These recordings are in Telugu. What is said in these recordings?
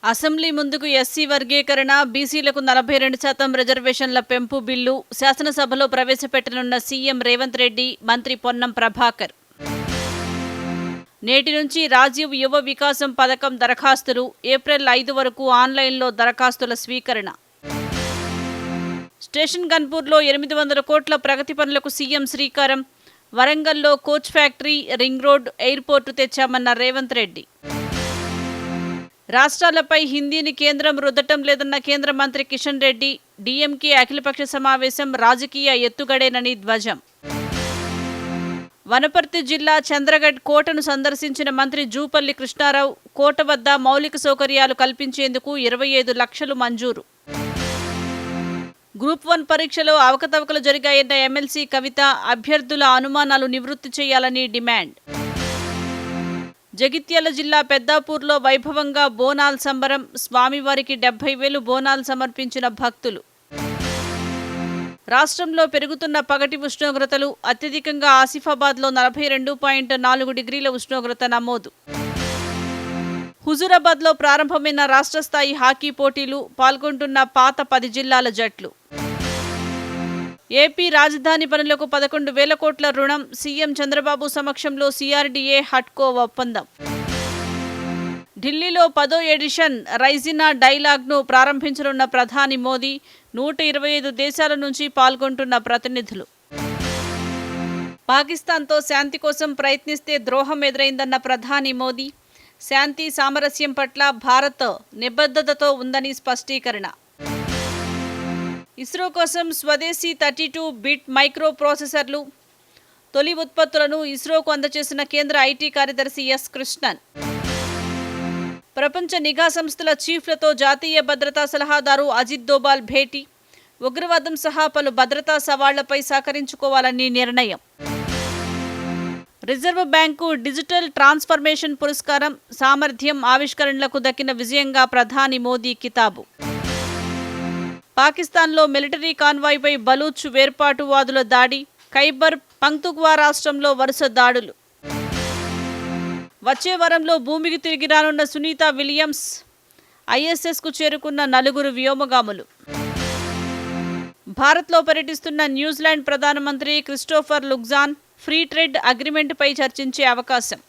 అసెంబ్లీ ముందుకు ఎస్సీ వర్గీకరణ, బీసీలకు 42% రిజర్వేషన్ల పెంపు బిల్లు శాసనసభలో ప్రవేశపెట్టనున్న సీఎం రేవంత్ రెడ్డి, మంత్రి పొన్నం ప్రభాకర్. నేటి నుంచి రాజీవ్ యువ వికాసం పథకం దరఖాస్తులు ఏప్రిల్ 5 వరకు ఆన్లైన్లో దరఖాస్తుల స్వీకరణ. స్టేషన్ గన్పూర్లో 800 కోట్ల ప్రగతి పనులకు సీఎం శ్రీకారం. వరంగల్లో coach factory, ring road, airport తెచ్చామన్న రేవంత్ రెడ్డి. రాష్ట్రాలపై హిందీని కేంద్రం రుద్దటం లేదన్న కేంద్ర మంత్రి కిషన్ రెడ్డి. డీఎంకే అఖిలపక్ష సమావేశం రాజకీయ ఎత్తుగడేనని ధ్వజం. వనపర్తి జిల్లా చంద్రగఢ్ కోటను సందర్శించిన మంత్రి జూపల్లి కృష్ణారావు. కోట వద్ద మౌలిక సౌకర్యాలు కల్పించేందుకు 25 లక్షలు మంజూరు. గ్రూప్ 1 పరీక్షలో అవకతవకలు జరిగాయన్న ఎమ్మెల్సీ కవిత. అభ్యర్థుల అనుమానాలు నివృత్తి చేయాలని డిమాండ్. జగిత్యాల జిల్లా పెద్దాపూర్లో వైభవంగా బోనాల్ సంబరం. స్వామివారికి 70,000 బోనాలు సమర్పించిన భక్తులు. రాష్ట్రంలో పెరుగుతున్న పగటి ఉష్ణోగ్రతలు. అత్యధికంగా ఆసిఫాబాద్లో 42.4 డిగ్రీల ఉష్ణోగ్రత నమోదు. హుజూరాబాద్లో ప్రారంభమైన రాష్ట్ర స్థాయి హాకీ పోటీలు. పాల్గొంటున్న పాత 10 జిల్లాల జట్లు. ఏపీ రాజధాని పనులకు 11,000 కోట్ల రుణం. సీఎం చంద్రబాబు సమక్షంలో సిఆర్డీఏ హట్కో ఒప్పందం. ఢిల్లీలో 10వ ఎడిషన్ రైజినా డైలాగ్ను ప్రారంభించనున్న ప్రధాని మోదీ. 125 దేశాల నుంచి పాల్గొంటున్న ప్రతినిధులు. పాకిస్తాన్తో శాంతి కోసం ప్రయత్నిస్తే ద్రోహం ఎదురైందన్న ప్రధాని మోదీ. శాంతి సామరస్యం పట్ల భారత్ నిబద్ధతతో ఉందని స్పష్టీకరణ. ఇస్రో కోసం స్వదేశీ 32-బిట్ మైక్రో ప్రాసెసర్లు. తొలి ఉత్పత్తులను ఇస్రోకు అందజేసిన కేంద్ర ఐటీ కార్యదర్శి ఎస్ కృష్ణన్. ప్రపంచ నిఘా సంస్థల చీఫ్లతో జాతీయ భద్రతా సలహాదారు అజిత్ దోబాల్ భేటీ. ఉగ్రవాదం సహా పలు భద్రతా సవాళ్లపై సహకరించుకోవాలని నిర్ణయం. రిజర్వ్ బ్యాంకు డిజిటల్ ట్రాన్స్ఫర్మేషన్ పురస్కారం. సామర్థ్యం, ఆవిష్కరణలకు దక్కిన విజయంగా ప్రధాని మోదీ కితాబు. పాకిస్తాన్లో మిలిటరీ కాన్వాయ్పై బలూచ్ వేర్పాటువాదుల దాడి. ఖైబర్ పంక్తుగ్వా రాష్ట్రంలో వరుస దాడులు. వచ్చే వారంలో భూమికి తిరిగి రానున్న సునీత విలియమ్స్. ఐఎస్ఎస్కు చేరుకున్న 4 వ్యోమగాములు. భారత్లో పర్యటిస్తున్న న్యూజిలాండ్ ప్రధానమంత్రి క్రిస్టోఫర్ లుగ్జాన్. ఫ్రీ ట్రేడ్ అగ్రిమెంట్పై చర్చించే అవకాశం.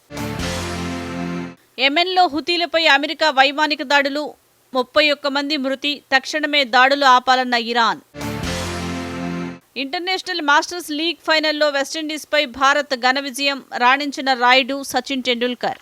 యెమెన్లో హుతీలపై అమెరికా వైమానిక దాడులు. 31 మంది మృతి. తక్షణమే దాడులు ఆపాలన్న ఇరాన్. ఇంటర్నేషనల్ మాస్టర్స్ లీగ్ ఫైనల్లో వెస్టిండీస్పై భారత్ ఘన విజయం. రాణించిన రాయుడు, సచిన్ టెండూల్కర్.